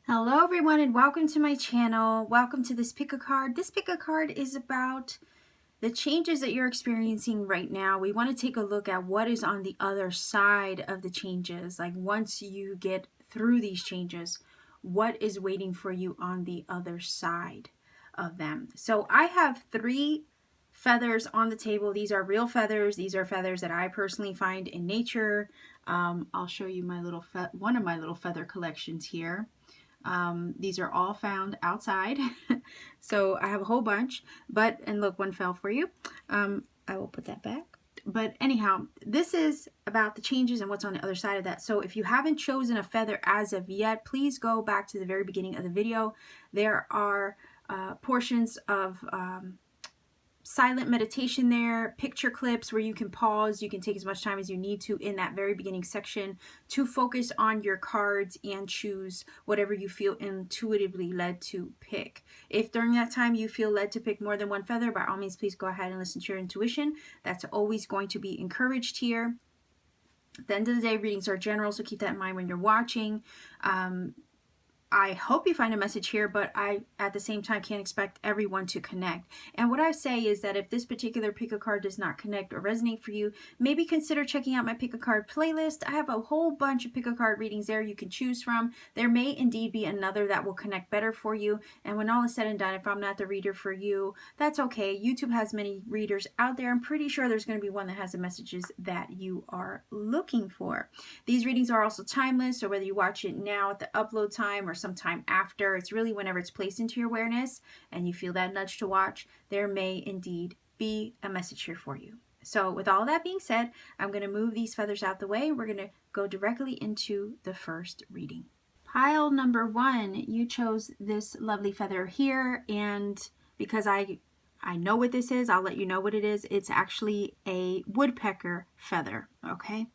Hello everyone and welcome to my channel. Welcome to this pick a card. This pick a card is about the changes that you're experiencing right now. We want to take a look at what is on the other side of the changes. Like once you get through these changes, what is waiting for you on the other side of them. So I have 3 feathers on the table. These are real feathers. These are feathers that I personally find in nature. I'll show you my little one of my little feather collections here. These are all found outside. So I have a whole bunch, and look, one fell for you. I will put that back. But anyhow, this is about the changes and what's on the other side of that. So if you haven't chosen a feather as of yet, please go back to the very beginning of the video. There are portions of silent meditation there, picture clips where you can pause. You can take as much time as you need to in that very beginning section to focus on your cards and choose whatever you feel intuitively led to pick. If during that time you feel led to pick more than one feather, by all means, please go ahead and listen to your intuition. That's always going to be encouraged here. At the end of the day, readings are general, so keep that in mind when you're watching. I hope you find a message here, but I, at the same time, can't expect everyone to connect. And what I say is that if this particular pick a card does not connect or resonate for you, maybe consider checking out my pick a card playlist. I have a whole bunch of pick a card readings there you can choose from. There may indeed be another that will connect better for you. And when all is said and done, if I'm not the reader for you, that's okay. YouTube has many readers out there. I'm pretty sure there's going to be one that has the messages that you are looking for. These readings are also timeless, so whether you watch it now at the upload time or sometime after, it's really whenever it's placed into your awareness and you feel that nudge to watch, there may indeed be a message here for you. So with all that being said, I'm going to move these feathers out the way. We're going to go directly into the first reading. Pile number 1, you chose this lovely feather here, and because I know what this is, I'll let you know what it is. It's actually a woodpecker feather, okay?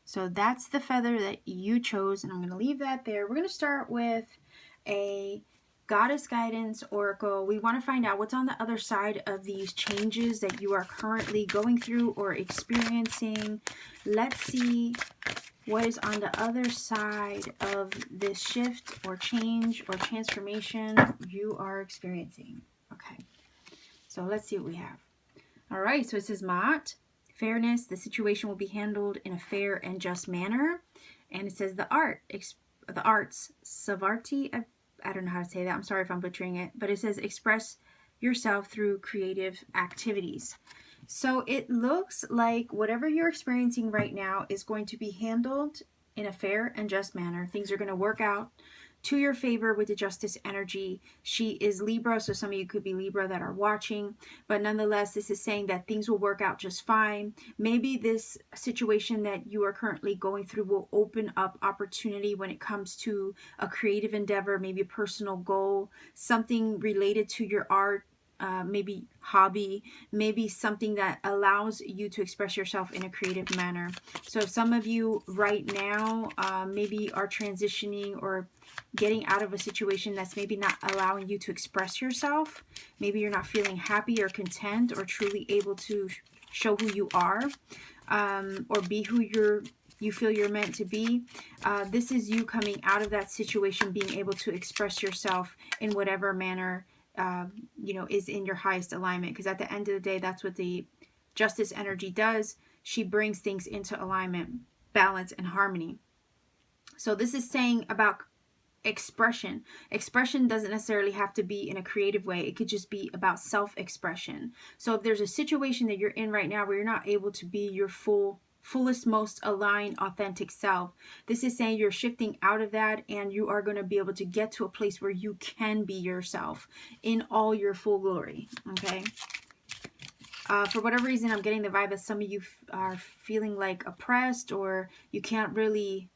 So that's the feather that you chose, and I'm going to leave that there. We're going to start with a Goddess Guidance Oracle. We want to find out what's on the other side of these changes that you are currently going through or experiencing. Let's see what is on the other side of this shift or change or transformation you are experiencing. Okay, so let's see what we have. All right, so it says Ma'at. Fairness, the situation will be handled in a fair and just manner. And it says the arts, Savarti, I don't know how to say that. I'm sorry if I'm butchering it. But it says express yourself through creative activities. So it looks like whatever you're experiencing right now is going to be handled in a fair and just manner. Things are going to work out to your favor with the Justice energy. She is Libra, so some of you could be Libra that are watching, but nonetheless, this is saying that things will work out just fine. Maybe this situation that you are currently going through will open up opportunity when it comes to a creative endeavor, maybe a personal goal, something related to your art, maybe hobby, maybe something that allows you to express yourself in a creative manner. So some of you right now maybe are transitioning or getting out of a situation that's maybe not allowing you to express yourself. Maybe you're not feeling happy or content or truly able to show who you are, or be who you feel you're meant to be. This is you coming out of that situation, being able to express yourself in whatever manner is in your highest alignment. Because at the end of the day, that's what the Justice energy does. She brings things into alignment, balance, and harmony. So this is saying about expression. Expression doesn't necessarily have to be in a creative way. It could just be about self-expression. So if there's a situation that you're in right now where you're not able to be your fullest, most aligned, authentic self, this is saying you're shifting out of that and you are going to be able to get to a place where you can be yourself in all your full glory. Okay. For whatever reason, I'm getting the vibe that some of you are feeling like oppressed, or you can't really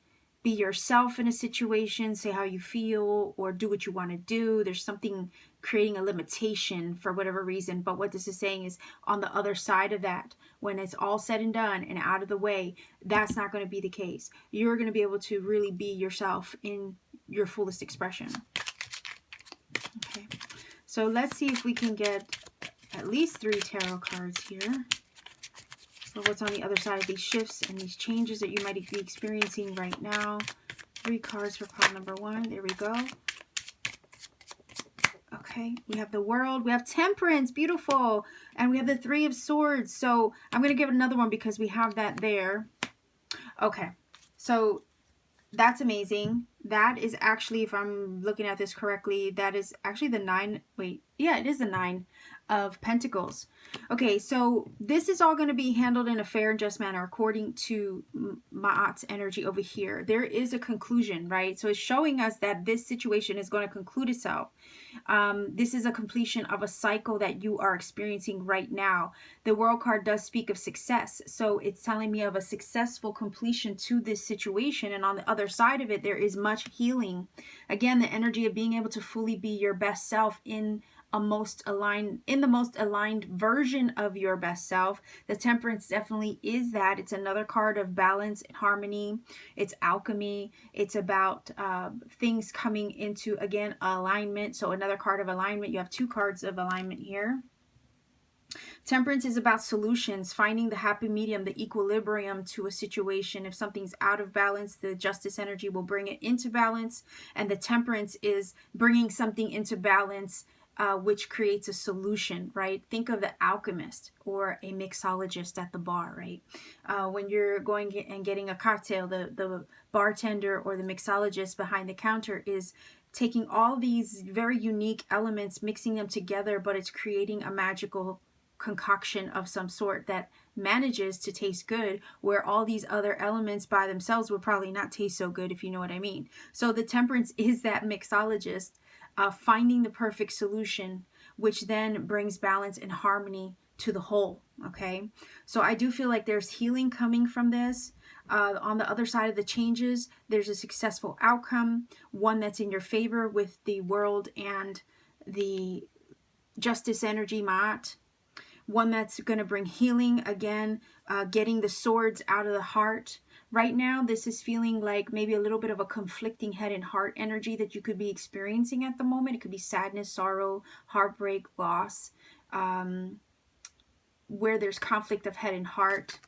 be yourself in a situation, say how you feel, or do what you want to do. There's something creating a limitation for whatever reason. But what this is saying is on the other side of that, when it's all said and done and out of the way, that's not going to be the case. You're going to be able to really be yourself in your fullest expression. Okay, so let's see if we can get at least 3 tarot cards here. for what's on the other side of these shifts and these changes that you might be experiencing right now. 3 cards for pile number 1. There we go. Okay, we have the World, we have Temperance, beautiful, and we have the 3 of Swords. So I'm going to give it another one because we have that there. Okay, so that's amazing. That is actually, if I'm looking at this correctly, that is actually the 9, wait, yeah, it is the 9 of Pentacles. Okay, so this is all going to be handled in a fair and just manner according to Ma'at's energy over here. There is a conclusion, right? So it's showing us that this situation is going to conclude itself. This is a completion of a cycle that you are experiencing right now. The World card does speak of success, so it's telling me of a successful completion to this situation, and on the other side of it there is much healing. Again, the energy of being able to fully be your best self in the most aligned version of your best self. The Temperance definitely is that. It's another card of balance and harmony. It's alchemy. It's about things coming into, again, alignment. So another card of alignment. You have 2 cards of alignment here. Temperance is about solutions, finding the happy medium, the equilibrium to a situation. If something's out of balance, the Justice energy will bring it into balance, and the Temperance is bringing something into balance, which creates a solution, right? Think of the alchemist or a mixologist at the bar, right? When you're going and getting a cocktail, the bartender or the mixologist behind the counter is taking all these very unique elements, mixing them together, but it's creating a magical concoction of some sort that manages to taste good, where all these other elements by themselves would probably not taste so good, if you know what I mean. So the Temperance is that mixologist, finding the perfect solution, which then brings balance and harmony to the whole. Okay, so I do feel like there's healing coming from this. On the other side of the changes, there's a successful outcome, one that's in your favor with the World and the Justice energy, Ma'at. One that's going to bring healing, again, getting the swords out of the heart. Right now, this is feeling like maybe a little bit of a conflicting head and heart energy that you could be experiencing at the moment. It could be sadness, sorrow, heartbreak, loss, where there's conflict of head and heart.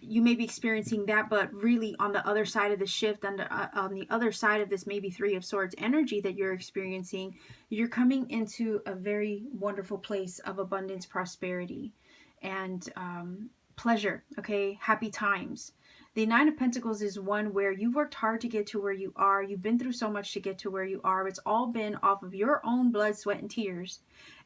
You may be experiencing that, but really on the other side of the shift, on the other side of this maybe 3 of Swords energy that you're experiencing, you're coming into a very wonderful place of abundance, prosperity, and pleasure, okay? Happy times. The 9 of Pentacles is one where you've worked hard to get to where you are. You've been through so much to get to where you are. It's all been off of your own blood, sweat, and tears.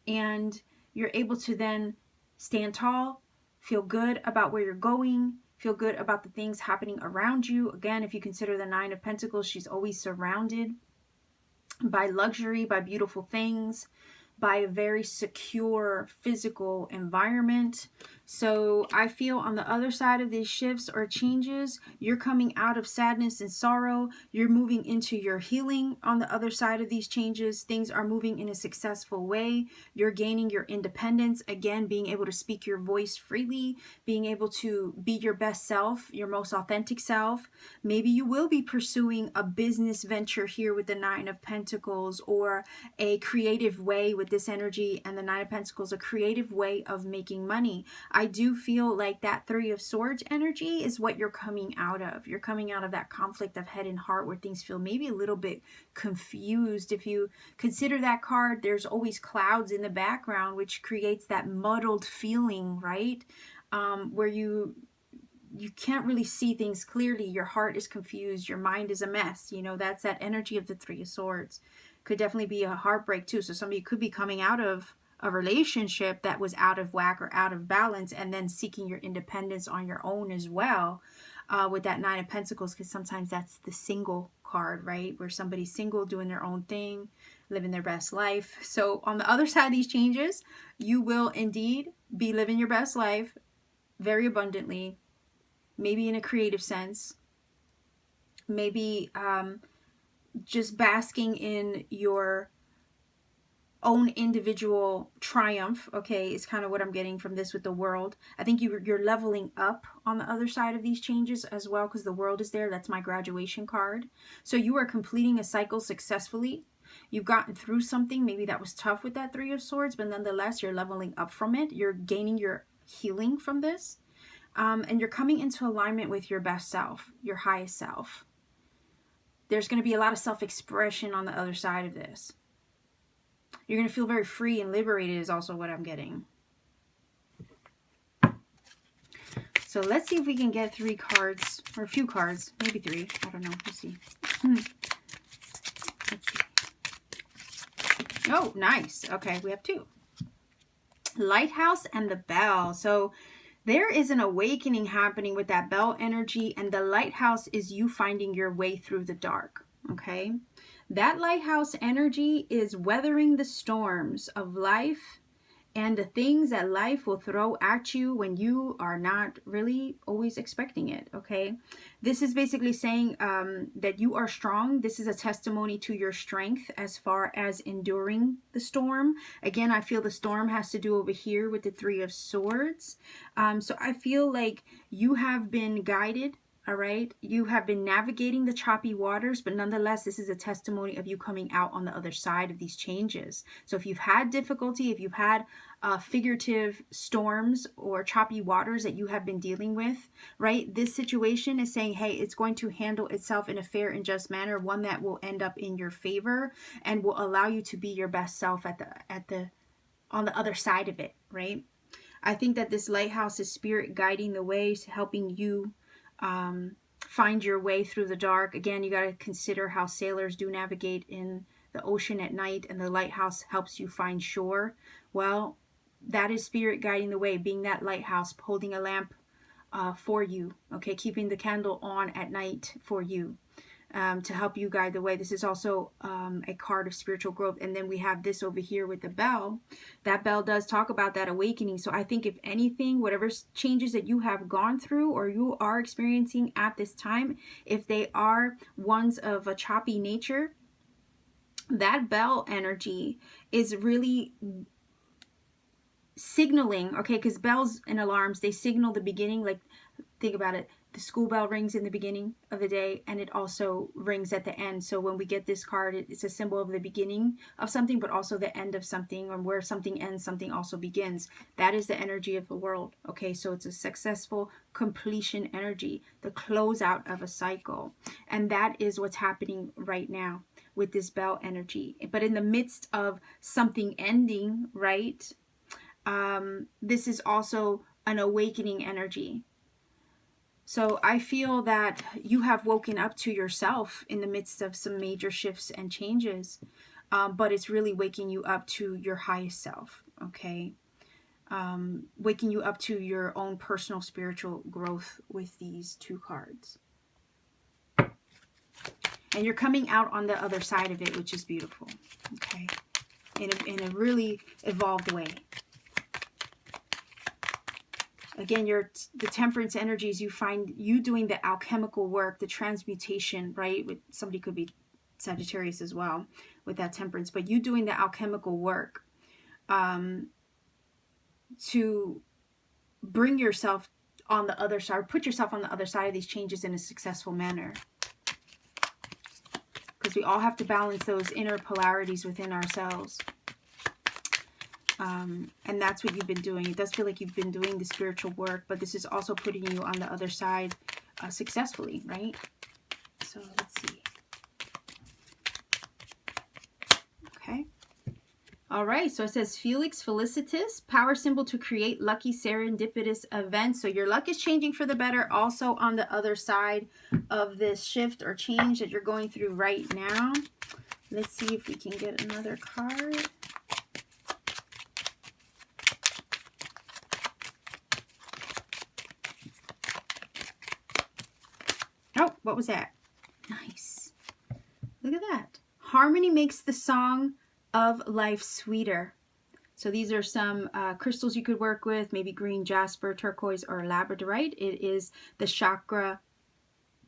And you're able to then stand tall, feel good about where you're going, feel good about the things happening around you. Again, if you consider the 9 of Pentacles, she's always surrounded by luxury, by beautiful things, by a very secure physical environment. So I feel on the other side of these shifts or changes, you're coming out of sadness and sorrow. You're moving into your healing on the other side of these changes. Things are moving in a successful way. You're gaining your independence. Again, being able to speak your voice freely, being able to be your best self, your most authentic self. Maybe you will be pursuing a business venture here with the 9 of Pentacles, or a creative way with this energy and the 9 of Pentacles, a creative way of making money. I do feel like that 3 of Swords energy is what you're coming out of. You're coming out of that conflict of head and heart where things feel maybe a little bit confused. If you consider that card, there's always clouds in the background, which creates that muddled feeling, right? Where you can't really see things clearly. Your heart is confused. Your mind is a mess. You know, that's that energy of the 3 of Swords. Could definitely be a heartbreak too. So somebody could be coming out of a relationship that was out of whack or out of balance, and then seeking your independence on your own as well, with that 9 of Pentacles, because sometimes that's the single card, right? Where somebody's single, doing their own thing, living their best life. So on the other side of these changes, you will indeed be living your best life very abundantly, maybe in a creative sense, maybe just basking in your own individual triumph, okay, is kind of what I'm getting from this with the World. I think you're leveling up on the other side of these changes as well, because the World is there. That's my graduation card. So you are completing a cycle successfully. You've gotten through something maybe that was tough with that 3 of Swords, but nonetheless, you're leveling up from it. You're gaining your healing from this. And you're coming into alignment with your best self, your highest self. There's going to be a lot of self-expression on the other side of this. You're going to feel very free and liberated is also what I'm getting. So let's see if we can get 3 cards, or a few cards, maybe 3. I don't know. We'll see. Let's see. Oh, nice. Okay, we have 2. Lighthouse and the Bell. So there is an awakening happening with that bell energy, and the lighthouse is you finding your way through the dark. Okay, that lighthouse energy is weathering the storms of life and the things that life will throw at you when you are not really always expecting it. Okay, this is basically saying that you are strong. This is a testimony to your strength as far as enduring the storm. Again, I feel the storm has to do over here with the 3 of Swords. So I feel like you have been guided. All right, you have been navigating the choppy waters, but nonetheless, this is a testimony of you coming out on the other side of these changes. So if you've had difficulty, if you've had figurative storms or choppy waters that you have been dealing with, right, this situation is saying, hey, it's going to handle itself in a fair and just manner, one that will end up in your favor and will allow you to be your best self on the other side of it, right? I think that this lighthouse is spirit guiding the way, helping you find your way through the dark. Again, you got to consider how sailors do navigate in the ocean at night, and the lighthouse helps you find shore. Well, that is spirit guiding the way, being that lighthouse, holding a lamp for you, okay, keeping the candle on at night for you, to help you guide the way. This is also a card of spiritual growth. And then we have this over here with the bell. That bell does talk about that awakening. So I think if anything, whatever changes that you have gone through or you are experiencing at this time, if they are ones of a choppy nature, that bell energy is really signaling, okay, because bells and alarms, they signal the beginning. Like, think about it. The school bell rings in the beginning of the day, and it also rings at the end. So when we get this card, it's a symbol of the beginning of something, but also the end of something, or where something ends, something also begins. That is the energy of the world. Okay, so it's a successful completion energy, the closeout of a cycle. And that is what's happening right now with this bell energy. But in the midst of something ending, right, this is also an awakening energy. So I feel that you have woken up to yourself in the midst of some major shifts and changes, but it's really waking you up to your highest self, okay? Waking you up to your own personal spiritual growth with these 2 cards. And you're coming out on the other side of it, which is beautiful, okay? In a really evolved way. Again, the temperance energies, you find you doing the alchemical work, the transmutation, right? Somebody could be Sagittarius as well with that temperance, but you doing the alchemical work to bring yourself on the other side, put yourself on the other side of these changes in a successful manner. Because we all have to balance those inner polarities within ourselves. And that's what you've been doing. It does feel like you've been doing the spiritual work, but this is also putting you on the other side successfully, right? So let's see. Okay. All right. So it says Felix Felicitas, power symbol to create lucky serendipitous events. So your luck is changing for the better. Also on the other side of this shift or change that you're going through right now. Let's see if we can get another card. Oh, what was that? Nice. Look at that. Harmony makes the song of life sweeter. So these are some crystals you could work with, maybe green jasper, turquoise, or labradorite. It is the chakra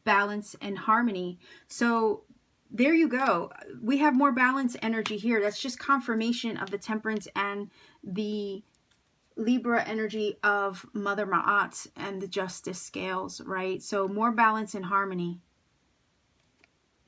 balance and harmony. So there you go. We have more balance energy here. That's just confirmation of the temperance and the Libra energy of Mother Ma'at and the justice scales, right? So more balance and harmony.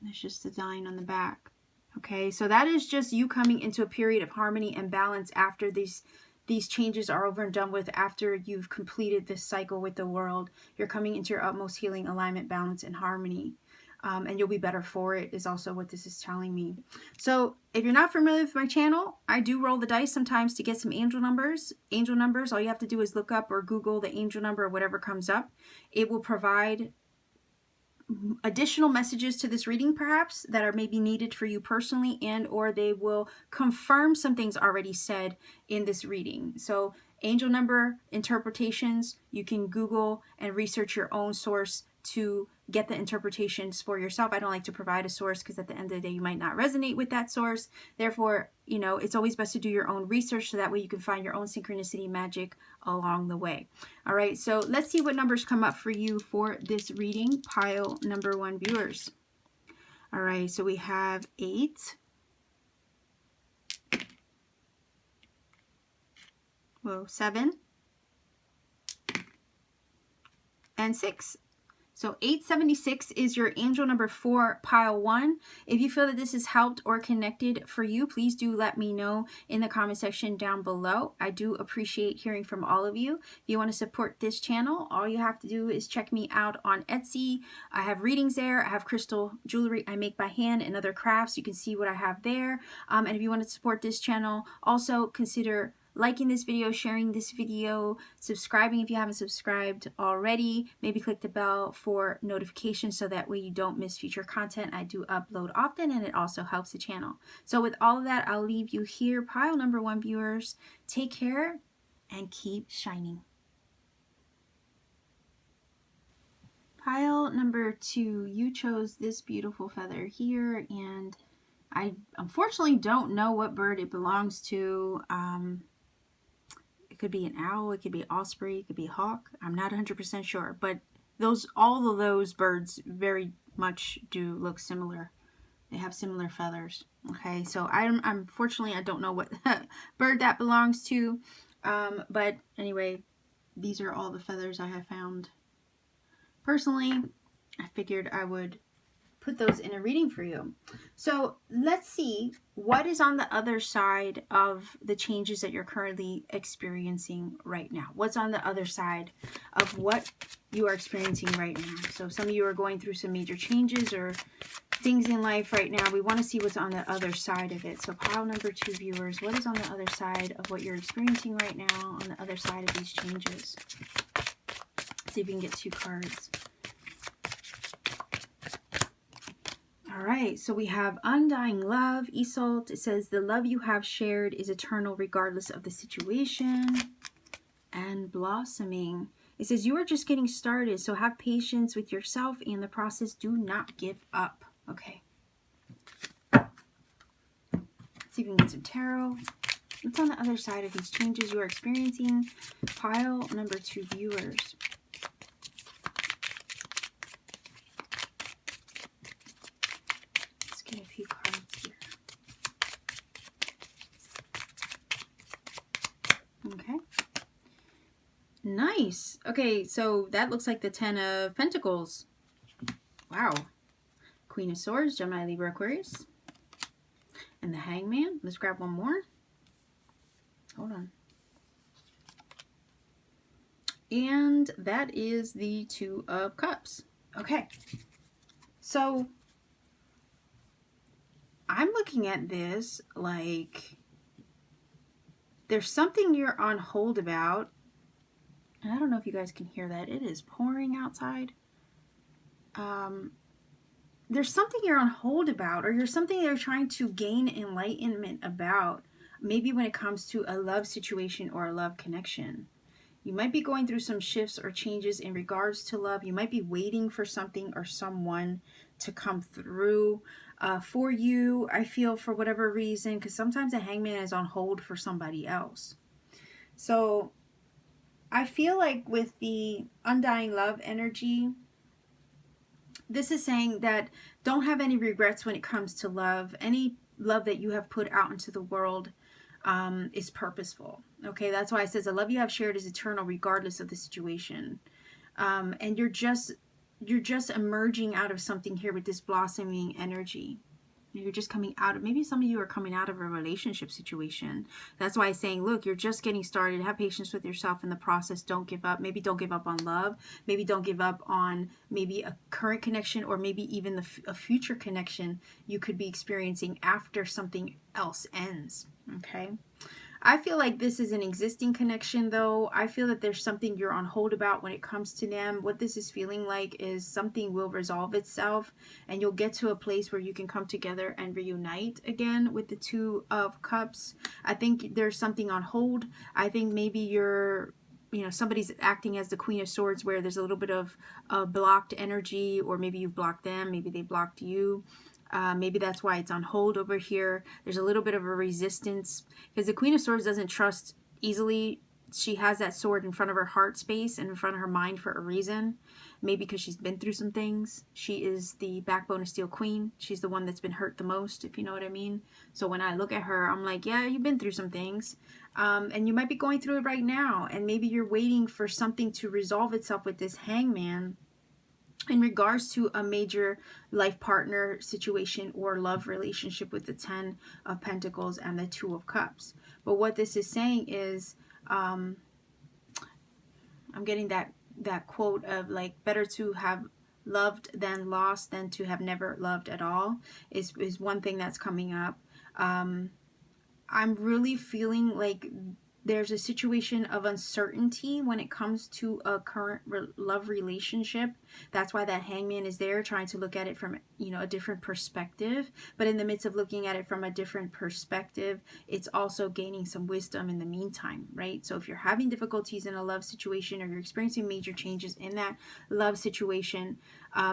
There's just the design on the back. Okay, so that is just you coming into a period of harmony and balance after these these changes are over and done with, after you've completed this cycle with the world, you're coming into your utmost healing, alignment, balance, and harmony. And you'll be better for it, is also what this is telling me. So if you're not familiar with my channel, I do roll the dice sometimes to get some angel numbers. Angel numbers, all you have to do is look up or Google the angel number or whatever comes up. It will provide additional messages to this reading, perhaps, that are maybe needed for you personally, and or they will confirm some things already said in this reading. So angel number interpretations, you can Google and research your own source to get the interpretations for yourself. I don't like to provide a source because at the end of the day you might not resonate with that source. Therefore, you know, it's always best to do your own research so that way you can find your own synchronicity magic along the way. All right, so let's see what numbers come up for you for this reading, pile number 1 viewers. All right, so we have 8. Whoa, 7. And 6. So 876 is your angel number 4, pile 1. If you feel that this has helped or connected for you, please do let me know in the comment section down below. I do appreciate hearing from all of you. If you want to support this channel, all you have to do is check me out on Etsy. I have readings there. I have crystal jewelry I make by hand and other crafts. You can see what I have there. And if you want to support this channel, also consider liking this video, sharing this video, subscribing if you haven't subscribed already. Maybe click the bell for notifications so that way you don't miss future content. I do upload often and it also helps the channel. So with all of that, I'll leave you here. Pile number 1 viewers, take care and keep shining. Pile number 2, you chose this beautiful feather here, and I unfortunately don't know what bird it belongs to. It could be an owl, it could be osprey, it could be a hawk. I'm not 100% sure, but all of those birds very much do look similar. They have similar feathers. Okay, so unfortunately I don't know what bird that belongs to, but anyway, these are all the feathers I have found. Personally, I figured I would put those in a reading for you. So let's see what is on the other side of the changes that you're currently experiencing right now. What's on the other side of what you are experiencing right now? So some of you are going through some major changes or things in life right now. We want to see what's on the other side of it. So pile number 2 viewers, what is on the other side of what you're experiencing right now, on the other side of these changes? Let's see if we can get 2 cards. All right, so we have undying love, Isolde. It says the love you have shared is eternal regardless of the situation. And blossoming. It says you are just getting started, so have patience with yourself and the process. Do not give up. Okay. Let's see if we can get some tarot. What's on the other side of these changes you are experiencing? Pile number 2 viewers. Get a few cards here. Okay. Nice. Okay, so that looks like the 10 of Pentacles. Wow. Queen of Swords, Gemini, Libra, Aquarius. And the Hangman. Let's grab one more. Hold on. And that is the 2 of Cups. Okay. So I'm looking at this like there's something you're on hold about. And I don't know if you guys can hear that. It is pouring outside. There's something you're on hold about, or you're something you're trying to gain enlightenment about. Maybe when it comes to a love situation or a love connection. You might be going through some shifts or changes in regards to love. You might be waiting for something or someone to come through for you, I feel, for whatever reason, because sometimes a hangman is on hold for somebody else. So I feel like with the undying love energy, this is saying that don't have any regrets when it comes to love. Any love that you have put out into the world is purposeful. Okay, that's why it says the love you have shared is eternal regardless of the situation. And you're just emerging out of something here with this blossoming energy. You're just coming out of, maybe some of you are coming out of a relationship situation. That's why I'm saying, look, you're just getting started. Have patience with yourself in the process. Don't give up. Maybe don't give up on love. Maybe don't give up on maybe a current connection, or maybe even a future connection you could be experiencing after something else ends. Okay. I feel like this is an existing connection, though. I feel that there's something you're on hold about when it comes to them. What this is feeling like is something will resolve itself, and you'll get to a place where you can come together and reunite again with the Two of Cups. I think there's something on hold. I think maybe somebody's acting as the Queen of Swords, where there's a little bit of blocked energy, or maybe you've blocked them, maybe they blocked you. Maybe that's why it's on hold over here. There's a little bit of a resistance, because the Queen of Swords doesn't trust easily. She has that sword in front of her heart space and in front of her mind for a reason. Maybe because she's been through some things. She is the backbone of Steel Queen. She's the one that's been hurt the most, if you know what I mean. So when I look at her, I'm like, yeah, you've been through some things. And you might be going through it right now. And maybe you're waiting for something to resolve itself with this Hangman in regards to a major life partner situation or love relationship with the Ten of Pentacles and the Two of Cups. But what this is saying is, I'm getting that quote of like, better to have loved than lost than to have never loved at all is one thing that's coming up. I'm really feeling like there's a situation of uncertainty when it comes to a current love relationship. That's why that Hangman is there, trying to look at it from, a different perspective. But in the midst of looking at it from a different perspective, it's also gaining some wisdom in the meantime, right? So if you're having difficulties in a love situation, or you're experiencing major changes in that love situation,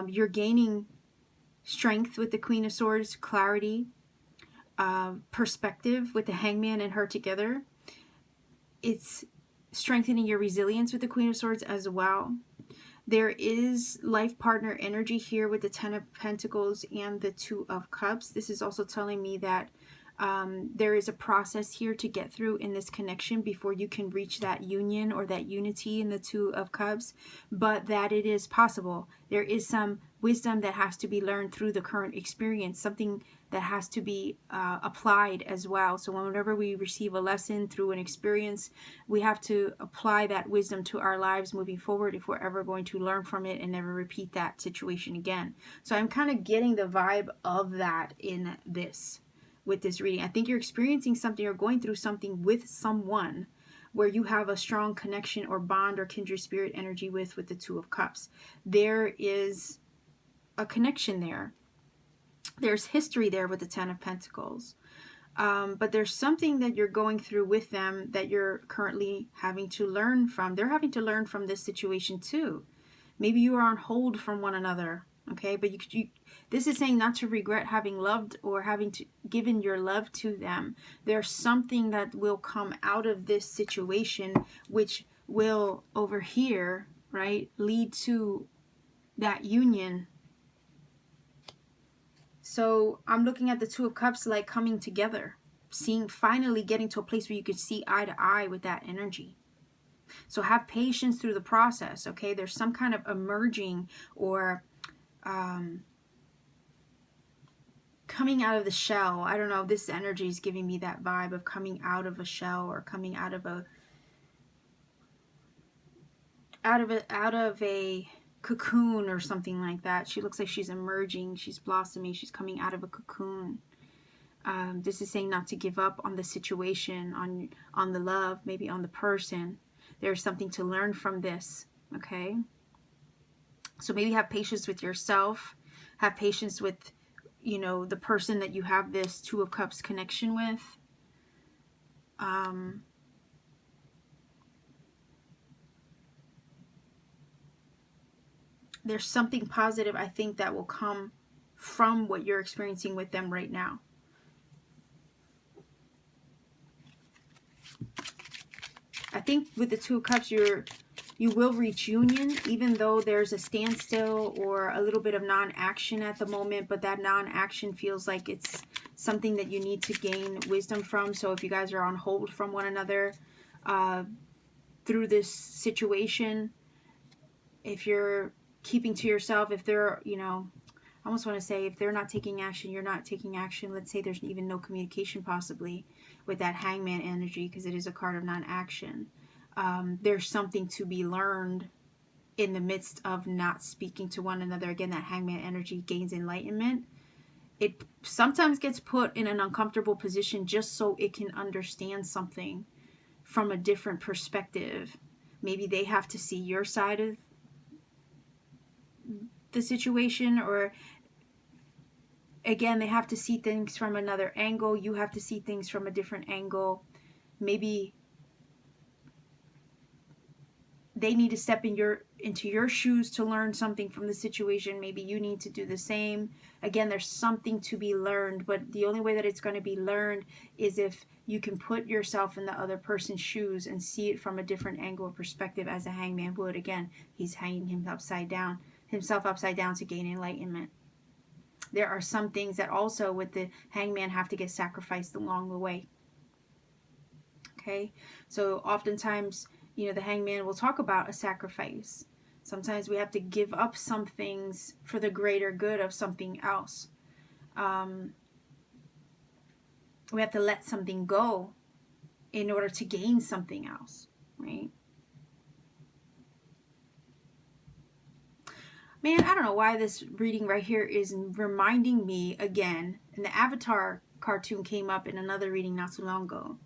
you're gaining strength with the Queen of Swords, clarity, perspective with the Hangman and her together. It's strengthening your resilience with the Queen of Swords as well. There is life partner energy here with the Ten of Pentacles and the Two of Cups. This is also telling me that there is a process here to get through in this connection before you can reach that union or that unity in the Two of Cups, but that it is possible. There is some wisdom that has to be learned through the current experience, something that has to be applied as well. So whenever we receive a lesson through an experience, we have to apply that wisdom to our lives moving forward if we're ever going to learn from it and never repeat that situation again. So I'm kind of getting the vibe of that in this, with this reading. I think you're experiencing something or going through something with someone where you have a strong connection or bond or kindred spirit energy with the Two of Cups. There is a connection there. There's history there with the Ten of Pentacles. But there's something that you're going through with them that you're currently having to learn from. They're having to learn from this situation too. Maybe you are on hold from one another. Okay, but this is saying not to regret having loved or having given your love to them. There's something that will come out of this situation which will over here, right, lead to that union. So I'm looking at the Two of Cups like coming together, finally getting to a place where you could see eye to eye with that energy. So have patience through the process, okay? There's some kind of emerging or coming out of the shell. I don't know, this energy is giving me that vibe of coming out of a shell, or coming out of a cocoon or something like that. She looks like she's emerging, she's blossoming, she's coming out of a cocoon. This is saying not to give up on the situation, on the love, maybe on the person. There's something to learn from this, okay? So maybe have patience with yourself, have patience with, the person that you have this Two of Cups connection with. There's something positive, I think, that will come from what you're experiencing with them right now. I think with the Two of Cups, you will reach union, even though there's a standstill or a little bit of non-action at the moment, but that non-action feels like it's something that you need to gain wisdom from. So if you guys are on hold from one another through this situation, if you're keeping to yourself, if they're, I almost want to say, if they're not taking action, you're not taking action. Let's say there's even no communication possibly with that hangman energy, because it is a card of non-action. There's something to be learned in the midst of not speaking to one another. Again, that hangman energy gains enlightenment. It sometimes gets put in an uncomfortable position just so it can understand something from a different perspective. Maybe they have to see your side of the situation, or again, they have to see things from another angle. You have to see things from a different angle. Maybe they need to step into your shoes to learn something from the situation. Maybe you need to do the same. Again, there's something to be learned, but the only way that it's going to be learned is if you can put yourself in the other person's shoes and see it from a different angle or perspective, as a hangman would. Again, he's hanging himself upside down to gain enlightenment. There are some things that also with the hangman have to get sacrificed along the way. Okay, so oftentimes, you know, the hangman will talk about a sacrifice. Sometimes we have to give up some things for the greater good of something else. We have to let something go in order to gain something else, right? Man, I don't know why this reading right here is reminding me again, and the Avatar cartoon came up in another reading not so long ago.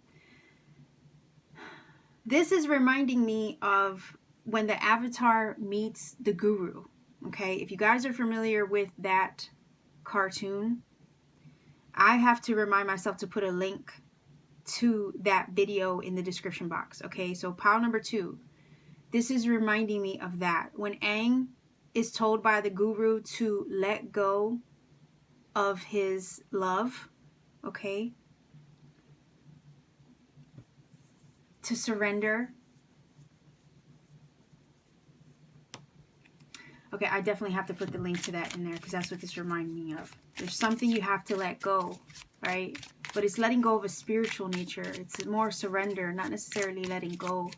This is reminding me of when the Avatar meets the Guru. Okay, if you guys are familiar with that cartoon, I have to remind myself to put a link to that video in the description box. Okay, so pile number 2. This is reminding me of that. When Aang is told by the Guru to let go of his love, okay, to surrender. Okay, I definitely have to put the link to that in there, because that's what this reminds me of. There's something you have to let go, right? But it's letting go of a spiritual nature. It's more surrender, not necessarily letting go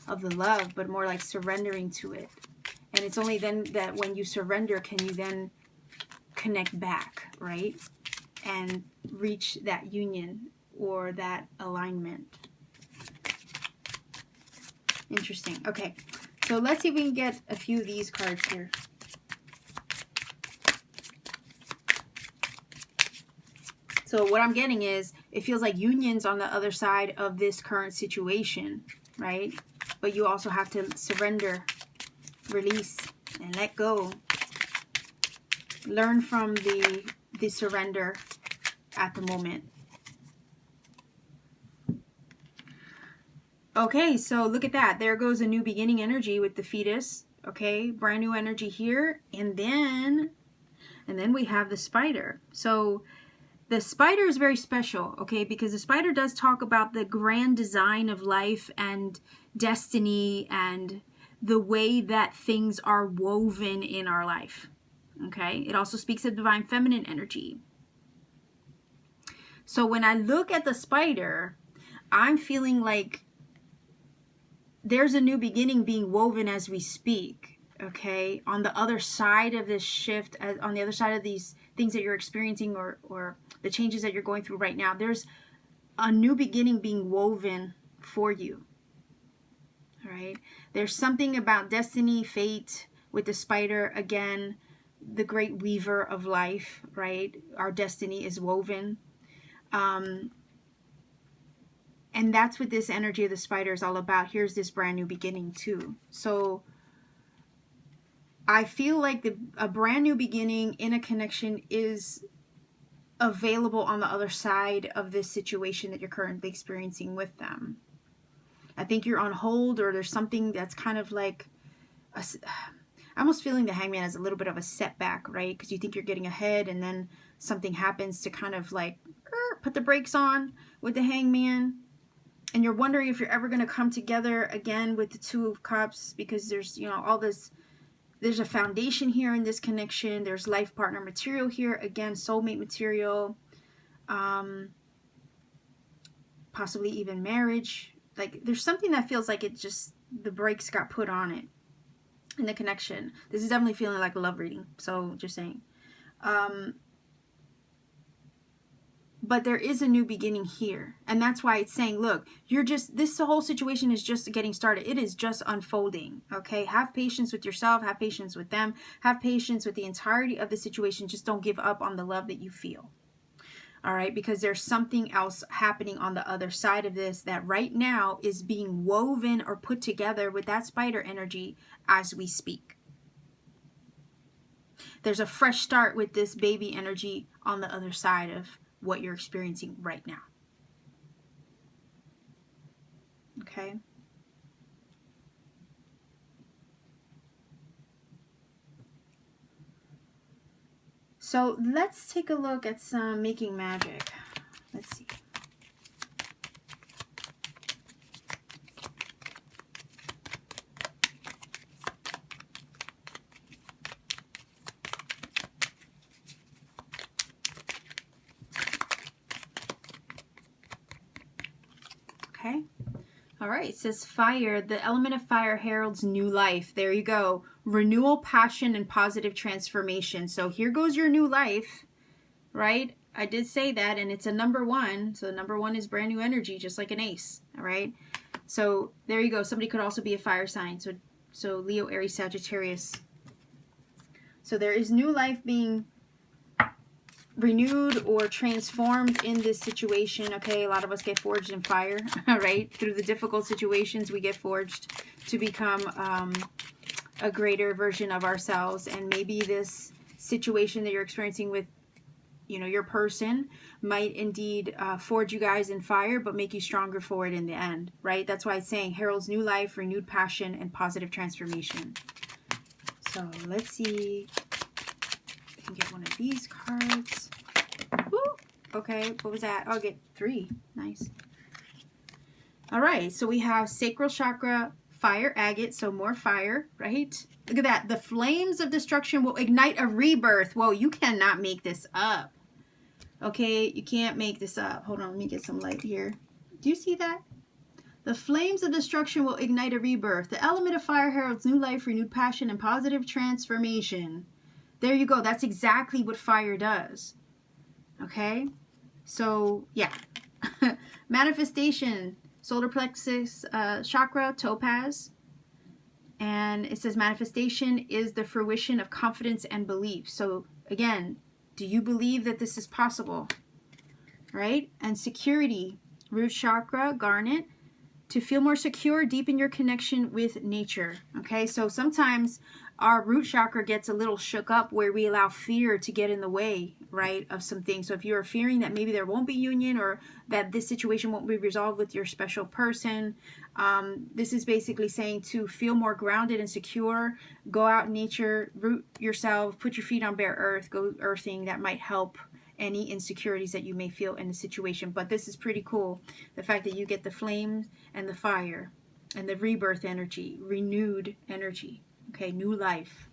of the love, but more like surrendering to it. And it's only then that when you surrender can you then connect back, right? And reach that union or that alignment. Interesting. Okay, so let's see if we can get a few of these cards here. So what I'm getting is, it feels like union's on the other side of this current situation, right? But you also have to surrender, release, and let go. Learn from the surrender at the moment. Okay, so look at that. There goes a new beginning energy with the fetus. Okay, brand new energy here. And then we have the spider. So the spider is very special, okay, because the spider does talk about the grand design of life and destiny and the way that things are woven in our life. Okay, it also speaks of divine feminine energy. So when I look at the spider, I'm feeling like there's a new beginning being woven as we speak, okay? On the other side of this shift, on the other side of these things that you're experiencing or the changes that you're going through right now, there's a new beginning being woven for you, all right? There's something about destiny, fate with the spider, again, the great weaver of life, right? Our destiny is woven. And that's what this energy of the spider is all about. Here's this brand new beginning too. So I feel like a brand new beginning in a connection is available on the other side of this situation that you're currently experiencing with them. I think you're on hold, or there's something that's kind of like, I'm almost feeling the hangman as a little bit of a setback, right? Because you think you're getting ahead and then something happens to kind of like put the brakes on with the hangman. And you're wondering if you're ever going to come together again with the Two of Cups, because there's, you know, all this, there's a foundation here in this connection. There's life partner material here. Again, soulmate material. Possibly even marriage. Like there's something that feels like it just, the brakes got put on it in the connection. This is definitely feeling like a love reading. So just saying. But there is a new beginning here. And that's why it's saying, look, this whole situation is just getting started. It is just unfolding. Okay. Have patience with yourself. Have patience with them. Have patience with the entirety of the situation. Just don't give up on the love that you feel. All right. Because there's something else happening on the other side of this that right now is being woven or put together with that spider energy as we speak. There's a fresh start with this baby energy on the other side of what you're experiencing right now. Okay. So let's take a look at some making magic. Let's see. Okay. All right. It says fire. The element of fire heralds new life. There you go. Renewal, passion, and positive transformation. So here goes your new life, right? I did say that, and it's a number 1. So number 1 is brand new energy, just like an ace. All right. So there you go. Somebody could also be a fire sign. So Leo, Aries, Sagittarius. So there is new life being renewed or transformed in this situation. Okay, a lot of us get forged in fire, right? Through the difficult situations, we get forged to become a greater version of ourselves. And maybe this situation that you're experiencing with, you know, your person might indeed forge you guys in fire, but make you stronger for it in the end, right? That's why it's saying heralds new life, renewed passion, and positive transformation. So let's see. I can get one of these cards. Woo! Okay, what was that? I'll get 3. Nice. All right, so we have sacral chakra, fire agate, so more fire, right? Look at that. The flames of destruction will ignite a rebirth. Whoa, you cannot make this up. Okay, you can't make this up. Hold on, let me get some light here. Do you see that? The flames of destruction will ignite a rebirth. The element of fire heralds new life, renewed passion, and positive transformation. There you go. That's exactly what fire does. Okay? So, yeah. Manifestation. Solar plexus chakra, topaz. And it says manifestation is the fruition of confidence and belief. So, again, do you believe that this is possible? Right? And security. Root chakra, garnet. To feel more secure, deepen your connection with nature. Okay? So, sometimes our root chakra gets a little shook up where we allow fear to get in the way, right, of some things. So if you're fearing that maybe there won't be union or that this situation won't be resolved with your special person, this is basically saying to feel more grounded and secure, go out in nature, root yourself, put your feet on bare earth, go earthing. That might help any insecurities that you may feel in the situation. But this is pretty cool. The fact that you get the flames and the fire and the rebirth energy, renewed energy. Okay, new life.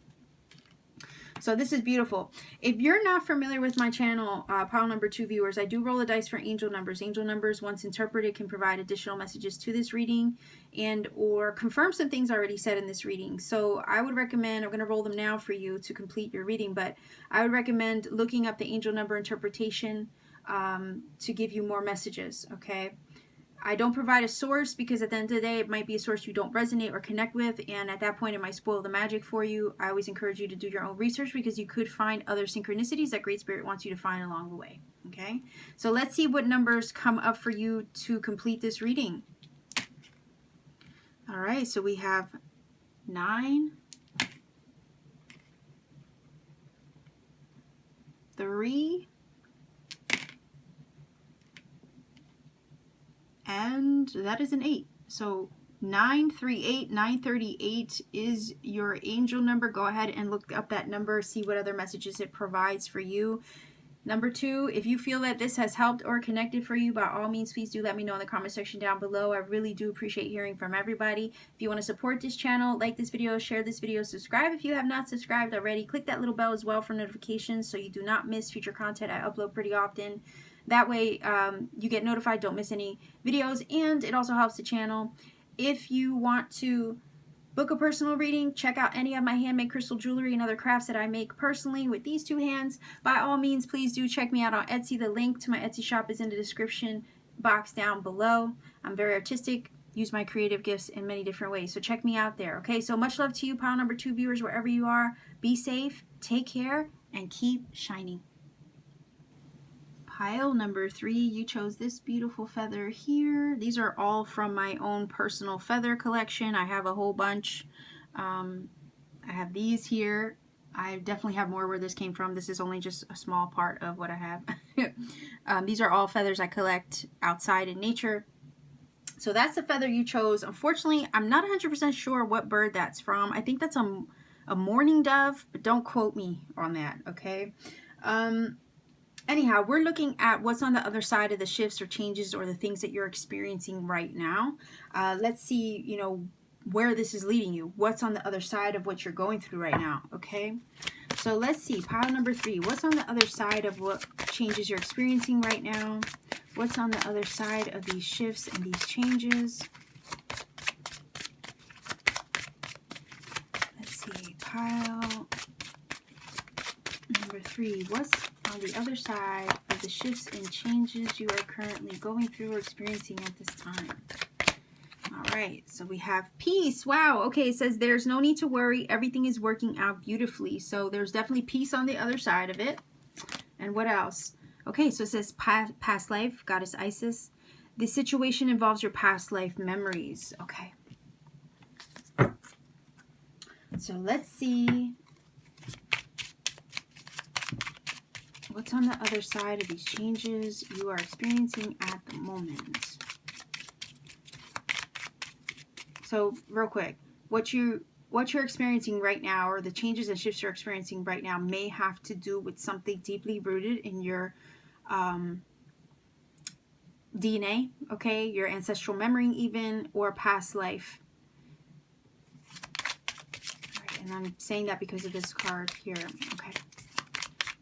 So this is beautiful. If you're not familiar with my channel, pile number 2 viewers, I do roll the dice for angel numbers. Angel numbers, once interpreted, can provide additional messages to this reading and or confirm some things already said in this reading. So I would recommend, I'm going to roll them now for you to complete your reading, but I would recommend looking up the angel number interpretation to give you more messages, okay? I don't provide a source because at the end of the day, it might be a source you don't resonate or connect with. And at that point, it might spoil the magic for you. I always encourage you to do your own research because you could find other synchronicities that Great Spirit wants you to find along the way. Okay, so let's see what numbers come up for you to complete this reading. All right, so we have 9, 3, and that is an 8. So 938, 938 is your angel number. Go ahead and look up that number, see what other messages it provides for you. Number 2, if you feel that this has helped or connected for you, by all means, please do let me know in the comment section down below. I really do appreciate hearing from everybody. If you want to support this channel, like this video, share this video, subscribe if you have not subscribed already. Click that little bell as well for notifications so you do not miss future content. I upload pretty often. That way you get notified, don't miss any videos, and it also helps the channel. If you want to Book a personal reading, check out any of my handmade crystal jewelry and other crafts that I make personally with these two hands. By all means, please do check me out on Etsy. The link to my Etsy shop is in the description box down below. I'm very artistic, use my creative gifts in many different ways, so check me out there. Okay, so much love to you, pile number 2 viewers, wherever you are. Be safe, take care, and keep shining. Pile number 3, you chose this beautiful feather here. These are all from my own personal feather collection. I have a whole bunch. I have these here. I definitely have more where this came from. This is only just a small part of what I have. These are all feathers I collect outside in nature. So that's the feather you chose. Unfortunately, I'm not 100% sure what bird that's from. I think that's a mourning dove, but don't quote me on that, okay? Anyhow, we're looking at what's on the other side of the shifts or changes or the things that you're experiencing right now. Let's see, you know, where this is leading you. What's on the other side of what you're going through right now, okay? So let's see, pile number 3. What's on the other side of what changes you're experiencing right now? What's on the other side of these shifts and these changes? Let's see, pile number 3. What's on the other side of the shifts and changes you are currently going through or experiencing at this time? All right, so we have peace. Wow, okay, it says there's no need to worry. Everything is working out beautifully. So there's definitely peace on the other side of it. And what else? Okay, so it says past life, Goddess Isis. The situation involves your past life memories. Okay. So let's see what's on the other side of these changes you are experiencing at the moment. So real quick, what you're experiencing right now, or the changes and shifts you're experiencing right now, may have to do with something deeply rooted in your DNA, okay, your ancestral memory even, or past life. All right, and I'm saying that because of this card here. Okay,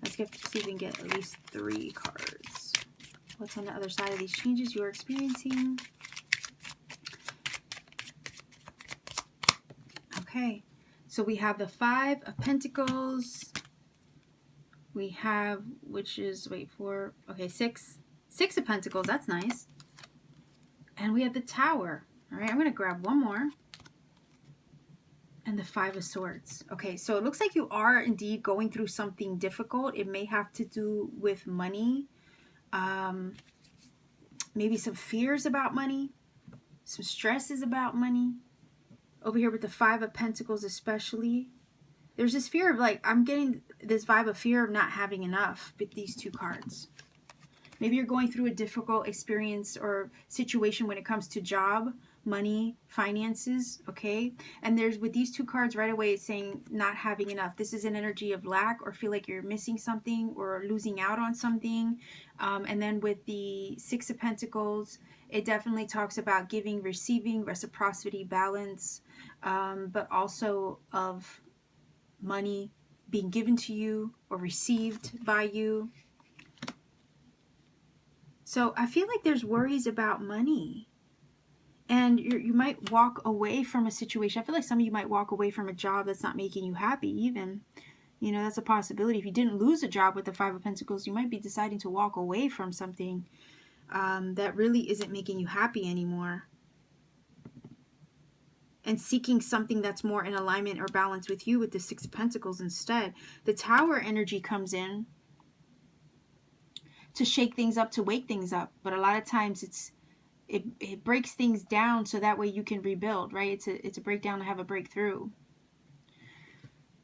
let's see if we can get at least 3 cards. What's on the other side of these changes you're experiencing? Okay, so we have the 5 of Pentacles. We have, which is, wait for, okay, 6 of Pentacles. That's nice. And we have the Tower. All right, I'm going to grab one more. And the 5 of Swords. Okay, so it looks like you are indeed going through something difficult. It may have to do with money. Maybe some fears about money. Some stresses about money. Over here with the 5 of Pentacles especially, there's this fear of, like, I'm getting this vibe of fear of not having enough with these 2 cards. Maybe you're going through a difficult experience or situation when it comes to job, money, finances, okay? And there's, with these 2 cards right away, it's saying not having enough. This is an energy of lack, or feel like you're missing something or losing out on something. And then with the 6 of Pentacles, it definitely talks about giving, receiving, reciprocity, balance, but also of money being given to you or received by you. So I feel like there's worries about money. And you might walk away from a situation. I feel like some of you might walk away from a job that's not making you happy even. You know, that's a possibility. If you didn't lose a job with the 5 of Pentacles, you might be deciding to walk away from something that really isn't making you happy anymore. And seeking something that's more in alignment or balance with you with the 6 of Pentacles instead. The Tower energy comes in to shake things up, to wake things up. But a lot of times it breaks things down so that way you can rebuild, right? It's a breakdown to have a breakthrough.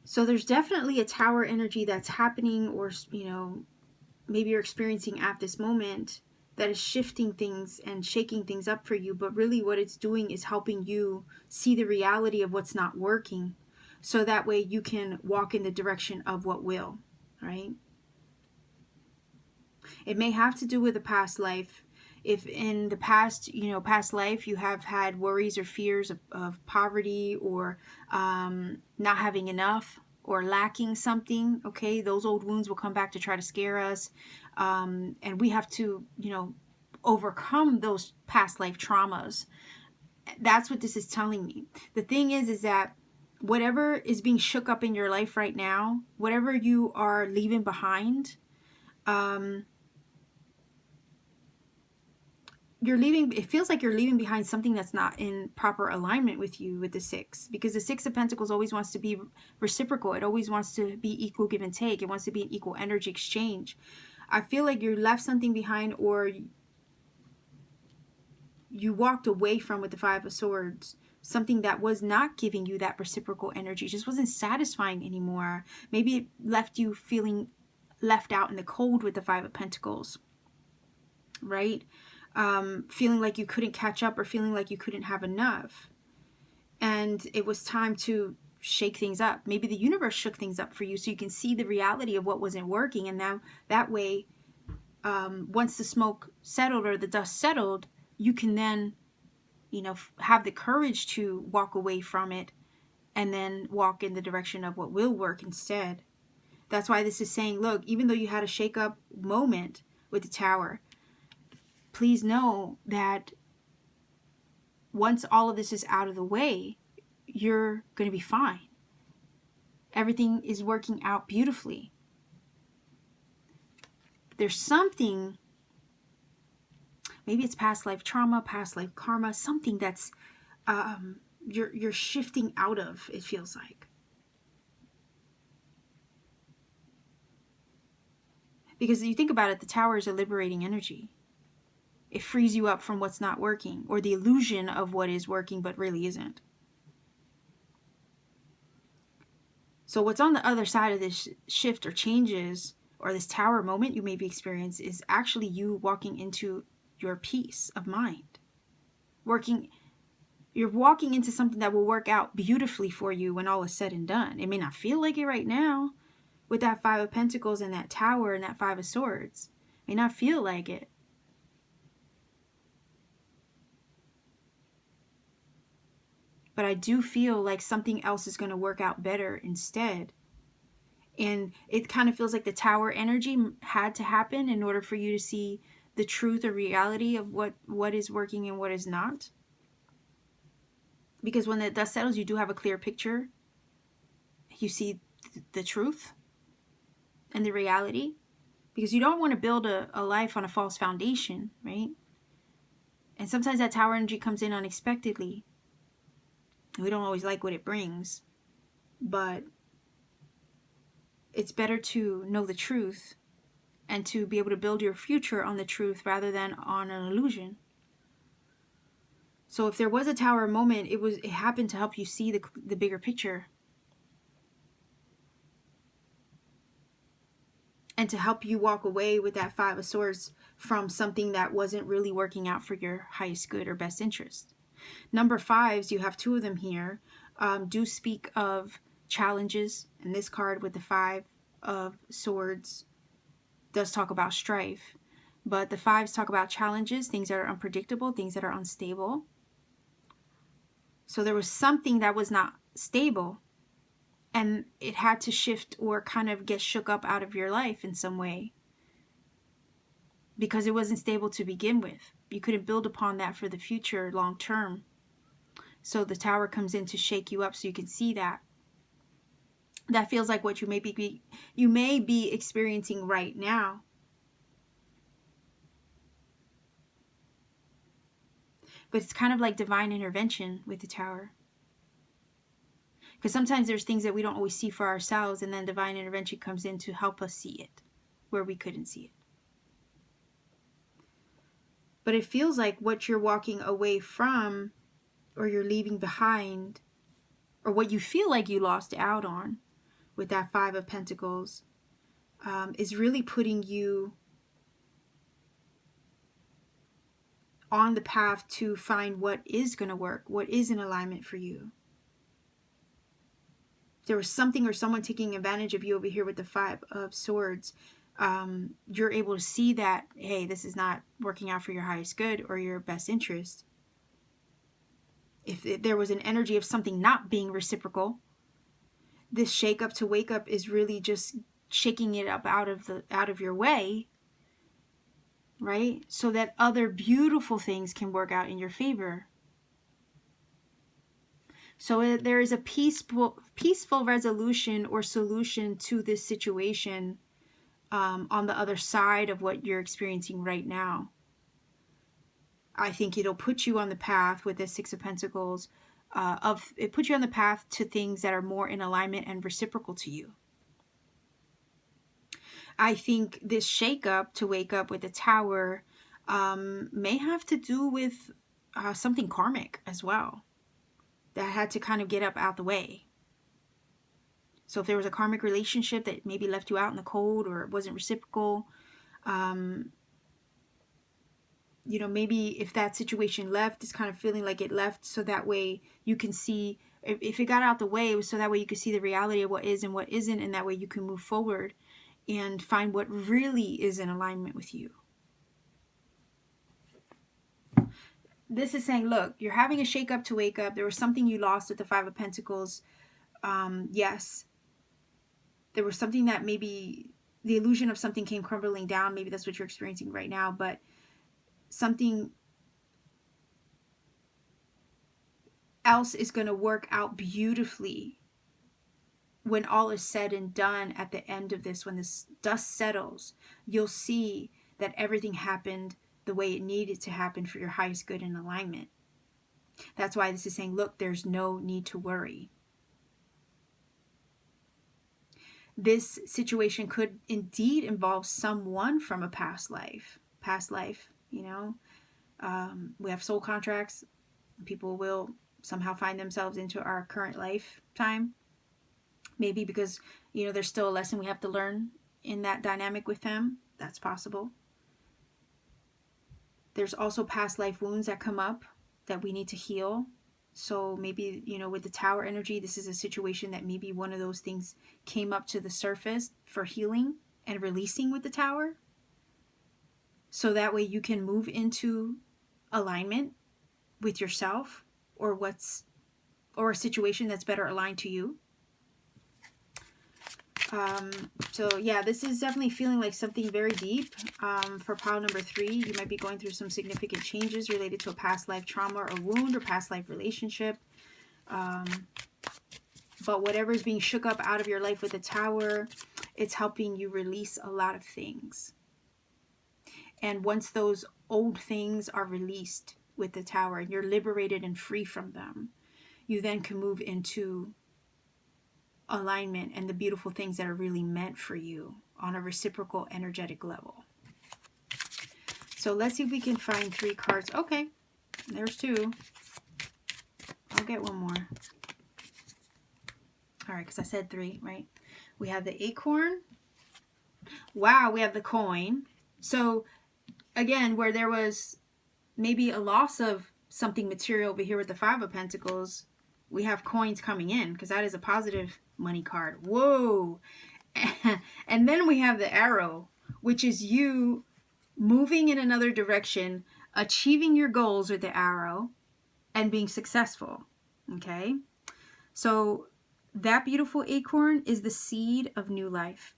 So there's definitely a Tower energy that's happening, or, you know, maybe you're experiencing at this moment, that is shifting things and shaking things up for you. But really what it's doing is helping you see the reality of what's not working, so that way you can walk in the direction of what will, right? It may have to do with a past life. If in the past, you know, past life, you have had worries or fears of poverty, or not having enough, or lacking something, okay, those old wounds will come back to try to scare us. And we have to, you know, overcome those past life traumas. That's what this is telling me. The thing is that whatever is being shook up in your life right now, whatever you are leaving behind, it feels like you're leaving behind something that's not in proper alignment with you, with the six, because the Six of Pentacles always wants to be reciprocal. It always wants to be equal give and take. It wants to be an equal energy exchange. I feel like you left something behind, or you walked away from, with the Five of Swords, something that was not giving you that reciprocal energy, just wasn't satisfying anymore. Maybe it left you feeling left out in the cold with the Five of Pentacles, right? Feeling like you couldn't catch up, or feeling like you couldn't have enough. And it was time to shake things up. Maybe the universe shook things up for you so you can see the reality of what wasn't working. And now that way, once the smoke settled, or the dust settled, you can then, have the courage to walk away from it and then walk in the direction of what will work instead. That's why this is saying, look, even though you had a shake up moment with the Tower, please know that once all of this is out of the way, you're going to be fine. Everything is working out beautifully. There's something, maybe it's past life trauma, past life karma, something that's you're shifting out of, it feels like. Because you think about it, the Tower is a liberating energy. It frees you up from what's not working, or the illusion of what is working but really isn't. So what's on the other side of this shift or changes, or this Tower moment you may be experiencing, is actually you walking into your peace of mind. You're walking into something that will work out beautifully for you when all is said and done. It may not feel like it right now, with that Five of Pentacles and that Tower and that Five of Swords. It may not feel like it. But I do feel like something else is going to work out better instead. And it kind of feels like the Tower energy had to happen in order for you to see the truth or reality of what is working and what is not. Because when the dust settles, you do have a clear picture. You see the truth and the reality. Because you don't want to build a life on a false foundation, right? And sometimes that Tower energy comes in unexpectedly. We don't always like what it brings. But it's better to know the truth and to be able to build your future on the truth rather than on an illusion. So if there was a Tower moment, it happened to help you see the bigger picture. And to help you walk away with that Five of Swords from something that wasn't really working out for your highest good or best interest. Number fives, you have two of them here, do speak of challenges. And this card with the Five of Swords does talk about strife. But the fives talk about challenges, things that are unpredictable, things that are unstable. So there was something that was not stable, and it had to shift or kind of get shook up out of your life in some way, because it wasn't stable to begin with. You couldn't build upon that for the future long term. So the Tower comes in to shake you up so you can see that. That feels like what you may be experiencing right now. But it's kind of like divine intervention with the Tower. Because sometimes there's things that we don't always see for ourselves, and then divine intervention comes in to help us see it where we couldn't see it. But it feels like what you're walking away from, or you're leaving behind, or what you feel like you lost out on with that Five of Pentacles, is really putting you on the path to find what is going to work, what is in alignment for you. If there was something or someone taking advantage of you over here with the Five of Swords, you're able to see that, hey, this is not working out for your highest good or your best interest. If there was an energy of something not being reciprocal, this shake up to wake up is really just shaking it up out of your way, right? So that other beautiful things can work out in your favor. So there is a peaceful resolution or solution to this situation on the other side of what you're experiencing right now. I think it'll put you on the path with the Six of Pentacles. It puts you on the path to things that are more in alignment and reciprocal to you. I think this shake-up to wake up with the Tower may have to do with something karmic as well that had to kind of get up out the way. So if there was a karmic relationship that maybe left you out in the cold or it wasn't reciprocal, you know, maybe if that situation left, it's kind of feeling like it left so that way you can see, if it got out the way, it was so that way you could see the reality of what is and what isn't, and that way you can move forward and find what really is in alignment with you. This is saying, look, you're having a shake up to wake up. There was something you lost with the Five of Pentacles. Yes. There was something that maybe the illusion of something came crumbling down. Maybe that's what you're experiencing right now, but something else is going to work out beautifully when all is said and done at the end of this. When this dust settles, you'll see that everything happened the way it needed to happen for your highest good and alignment. That's why this is saying, look, there's no need to worry. This situation could indeed involve someone from a past life, you know. We have soul contracts. People will somehow find themselves into our current lifetime. Maybe because, you know, there's still a lesson we have to learn in that dynamic with them. That's possible. There's also past life wounds that come up that we need to heal. So maybe, you know, with the Tower energy, this is a situation that maybe one of those things came up to the surface for healing and releasing with the Tower. So that way you can move into alignment with yourself or a situation that's better aligned to you. So yeah, this is definitely feeling like something very deep. For pile number 3, you might be going through some significant changes related to a past life trauma or wound or past life relationship. But whatever is being shook up out of your life with the Tower, it's helping you release a lot of things. And once those old things are released with the Tower and you're liberated and free from them, you then can move into alignment and the beautiful things that are really meant for you on a reciprocal energetic level. So let's see if we can find 3 cards. Okay, there's 2. I'll get one more. All right, because I said 3, right? We have the acorn. Wow, we have the coin. So again, where there was maybe a loss of something material over here with the Five of Pentacles, we have coins coming in because that is a positive money card. Whoa. And then we have the arrow, which is you moving in another direction, achieving your goals with the arrow and being successful. Okay. So that beautiful acorn is the seed of new life,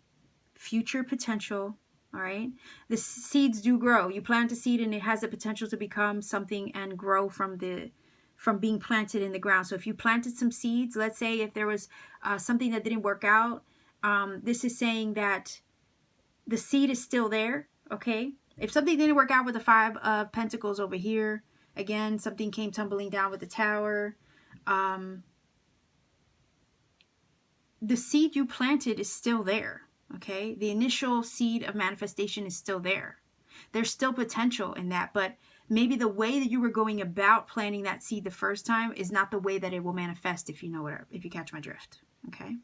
future potential. All right. The seeds do grow. You plant a seed and it has the potential to become something and grow from being planted in the ground. So if you planted some seeds, let's say if there was something that didn't work out, this is saying that the seed is still there, okay? If something didn't work out with the Five of Pentacles over here, again, something came tumbling down with the Tower. The seed you planted is still there, okay? The initial seed of manifestation is still there. There's still potential in that, but maybe the way that you were going about planting that seed the first time is not the way that it will manifest, if you catch my drift, okay?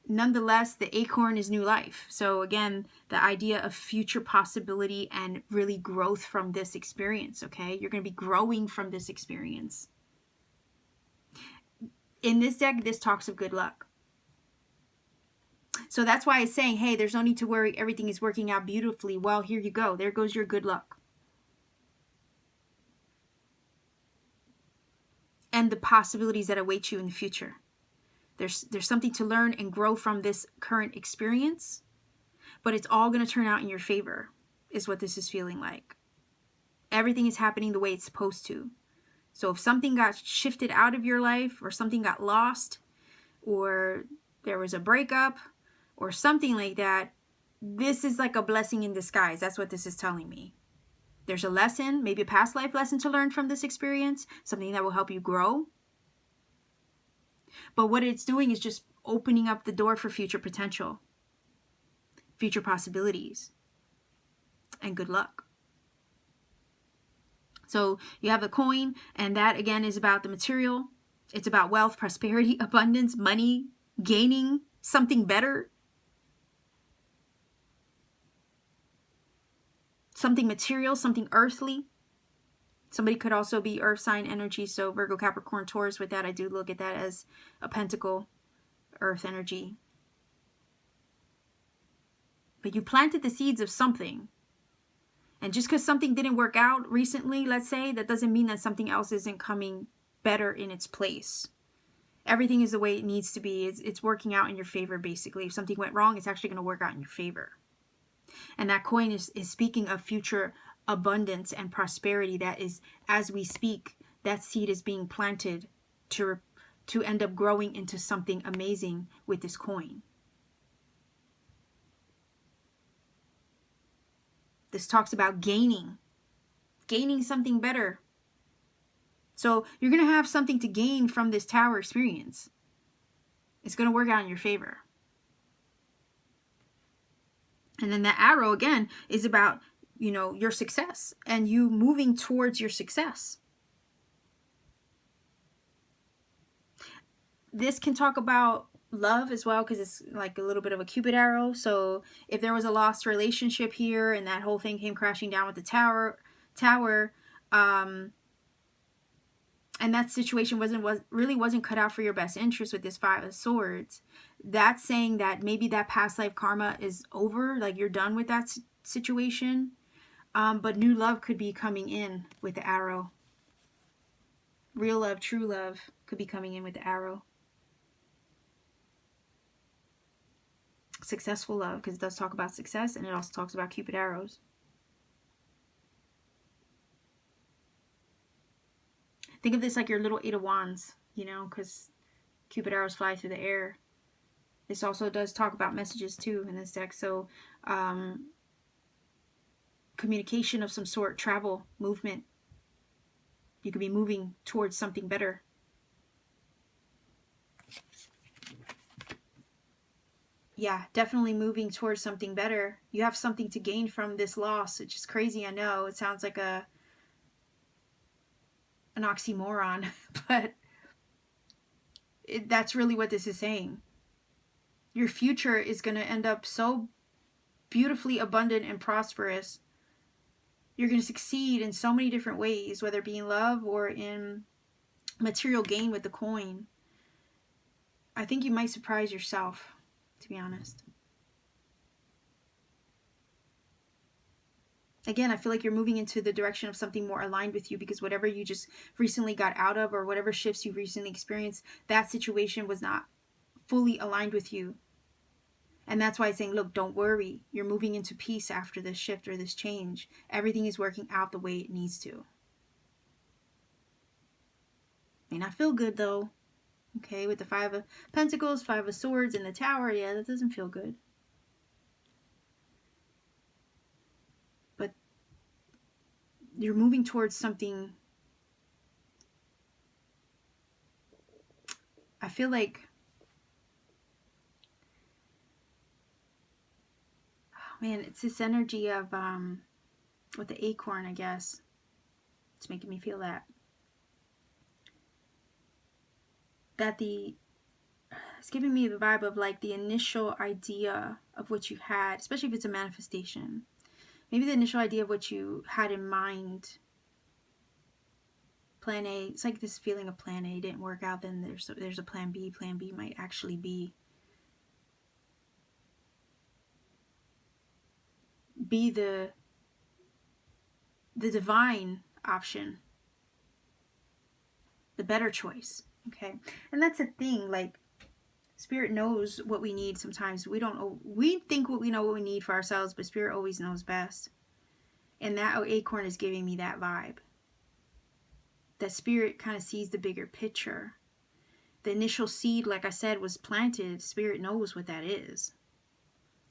Nonetheless, the acorn is new life. So again, the idea of future possibility and really growth from this experience, okay? You're going to be growing from this experience. In this deck, this talks of good luck. So that's why it's saying, hey, there's no need to worry. Everything is working out beautifully. Well, here you go. There goes your good luck. And the possibilities that await you in the future. There's something to learn and grow from this current experience, but it's all going to turn out in your favor, is what this is feeling like. everything is happening the way it's supposed to. So if something got shifted out of your life, or something got lost, or there was a breakup or something like that, this is like a blessing in disguise. That's what this is telling me. There's a lesson, maybe a past life lesson to learn from this experience, something that will help you grow. But what it's doing is just opening up the door for future potential, future possibilities, and good luck. So you have the coin, and that again is about the material. It's about wealth, prosperity, abundance, money, gaining something better, something material, something earthly. Somebody could also be earth sign energy. So Virgo, Capricorn, Taurus, with that, I do look at that as a pentacle, earth energy. But you planted the seeds of something. And just because something didn't work out recently, let's say, that doesn't mean that something else isn't coming better in its place. Everything is the way it needs to be. It's working out in your favor, basically. If something went wrong, it's actually going to work out in your favor. And that coin is speaking of future abundance and prosperity. That is, as we speak, that seed is being planted to end up growing into something amazing with this coin. This talks about gaining something better. So you're going to have something to gain from this tower experience. It's going to work out in your favor. And then the arrow, again, is about, your success and you moving towards your success. This can talk about love as well, because it's like a little bit of a Cupid arrow. So if there was a lost relationship here and that whole thing came crashing down with the tower, and that situation really wasn't cut out for your best interest with this Five of Swords, that's saying that maybe that past life karma is over, like you're done with that situation. But new love could be coming in with the arrow. Real love, true love could be coming in with the arrow. Successful love, because it does talk about success, and it also talks about Cupid arrows. Think of this like your little Eight of Wands, because Cupid arrows fly through the air. This also does talk about messages too in this deck. So communication of some sort, travel, movement. You could be moving towards something better. Yeah, definitely moving towards something better. You have something to gain from this loss, which is crazy, I know. It sounds like an oxymoron, but that's really what this is saying. Your future is going to end up so beautifully abundant and prosperous. You're going to succeed in so many different ways, whether it be in love or in material gain with the coin. I think you might surprise yourself, to be honest. Again, I feel like you're moving into the direction of something more aligned with you, because whatever you just recently got out of, or whatever shifts you recently experienced, that situation was not fully aligned with you. And that's why it's saying, look, don't worry. You're moving into peace after this shift or this change. Everything is working out the way it needs to. May not feel good though. Okay, with the Five of Pentacles, Five of Swords, and the Tower, yeah, that doesn't feel good. But you're moving towards something. I feel like, oh man, it's this energy of with the acorn, I guess. It's making me feel that it's giving me the vibe of like the initial idea of what you had, especially if it's a manifestation. Maybe the initial idea of what you had in mind. Plan A, it's like this feeling of plan A didn't work out, then there's a plan B. Plan B might actually be the divine option, the better choice. Okay, and that's a thing, like Spirit knows what we need. Sometimes we don't know, we think we know what we need for ourselves, but Spirit always knows best. And that acorn is giving me that vibe. That spirit kind of sees the bigger picture. The initial seed, like I said, was planted. Spirit knows what that is.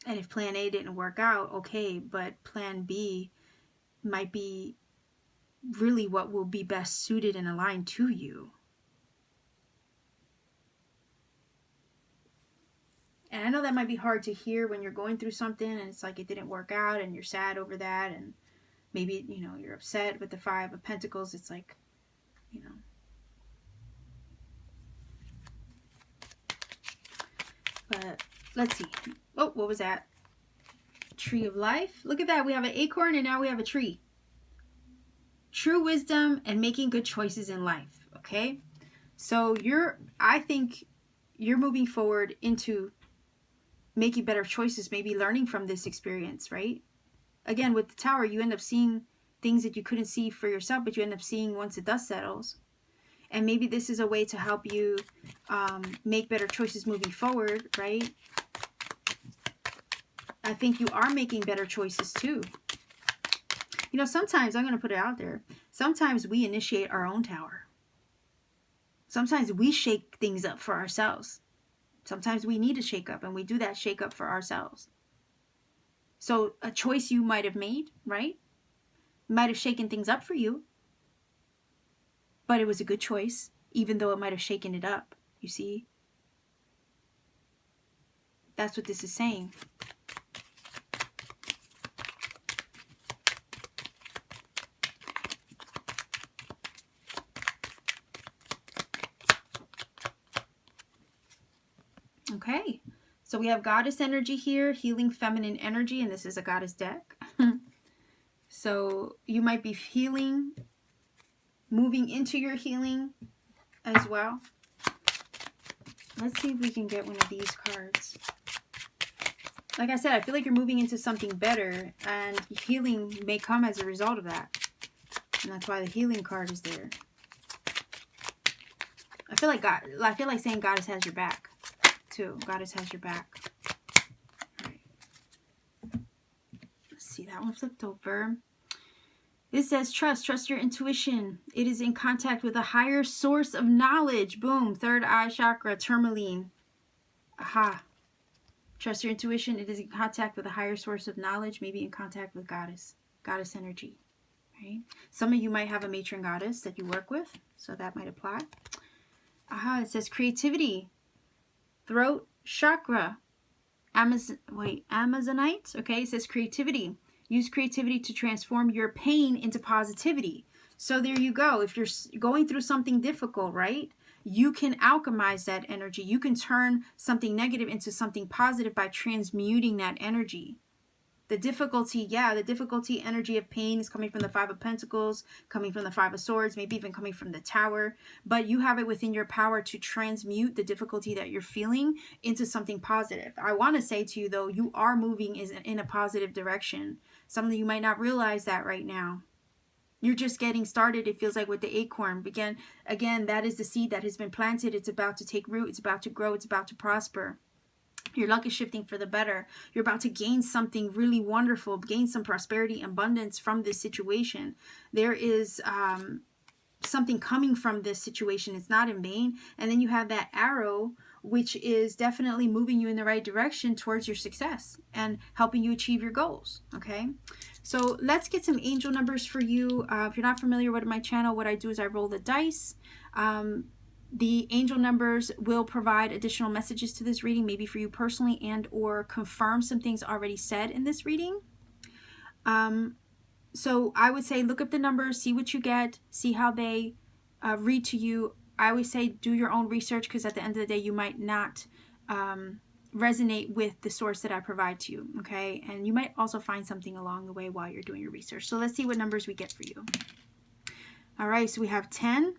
And if plan A didn't work out, okay, but plan B might be really what will be best suited and aligned to you. And I know that might be hard to hear when you're going through something and it's like it didn't work out and you're sad over that, and maybe, you know, you're upset with the Five of Pentacles. It's like, you know. But let's see. Oh, what was that? Tree of Life. Look at that. We have an acorn and now we have a tree. True wisdom and making good choices in life. Okay. So I think you're moving forward into making better choices, maybe learning from this experience, right? Again, with the Tower, you end up seeing things that you couldn't see for yourself, but you end up seeing once the dust settles. And maybe this is a way to help you make better choices moving forward, right? I think you are making better choices too. You know, sometimes, I'm going to put it out there, sometimes we initiate our own tower. Sometimes we shake things up for ourselves. Sometimes we need to shake up, and we do that shake up for ourselves. So a choice you might have made, right, might have shaken things up for you, but it was a good choice, even though it might have shaken it up. You see? That's what this is saying. Okay, so we have goddess energy here, healing feminine energy, and this is a goddess deck. So you might be healing, moving into your healing as well. Let's see if we can get one of these cards. Like I said, I feel like you're moving into something better, and healing may come as a result of that. And that's why the healing card is there. I feel like saying Goddess has your back too. Goddess has your back. All right. Let's see, that one flipped over. It says trust your intuition. It is in contact with a higher source of knowledge. Boom, third eye chakra, tourmaline. Aha. Trust your intuition. It is in contact with a higher source of knowledge, maybe in contact with goddess energy. Right? Some of you might have a matron goddess that you work with, so that might apply. Aha, it says creativity. Throat chakra. Amazonite. Okay, it says creativity. Use creativity to transform your pain into positivity. So there you go. If you're going through something difficult, right? You can alchemize that energy. You can turn something negative into something positive by transmuting that energy. The difficulty, the difficulty energy of pain is coming from the Five of Pentacles, coming from the Five of Swords, maybe even coming from the Tower. But you have it within your power to transmute the difficulty that you're feeling into something positive. I want to say to you, though, you are moving in a positive direction. Some of you might not realize that right now. You're just getting started, it feels like, with the acorn. Again, that is the seed that has been planted. It's about to take root. It's about to grow. It's about to prosper. Your luck is shifting for the better. You're about to gain something really wonderful, gain some prosperity and abundance from this situation. There is something coming from this situation. It's not in vain. And then you have that arrow, which is definitely moving you in the right direction towards your success and helping you achieve your goals. Okay, so let's get some angel numbers for you. If you're not familiar with my channel, what I do is I roll the dice. The angel numbers will provide additional messages to this reading, maybe for you personally, and or confirm some things already said in this reading. So I would say look up the numbers, see what you get, see how they read to you. I always say do your own research, because at the end of the day, you might not resonate with the source that I provide to you, okay? And you might also find something along the way while you're doing your research. So let's see what numbers we get for you. All right, so we have 10.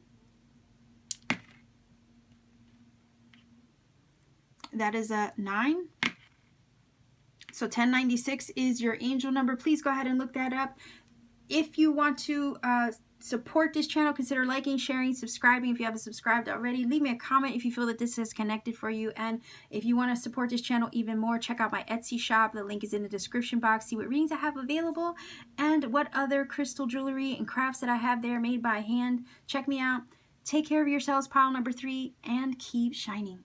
That is a 9. So 1096 is your angel number. Please go ahead and look that up. If you want to support this channel, consider liking, sharing, subscribing if you haven't subscribed already. Leave me a comment if you feel that this is connected for you. And if you want to support this channel even more, check out my Etsy shop. The link is in the description box. See what readings I have available and what other crystal jewelry and crafts that I have there made by hand. Check me out. Take care of yourselves, pile number 3, and keep shining.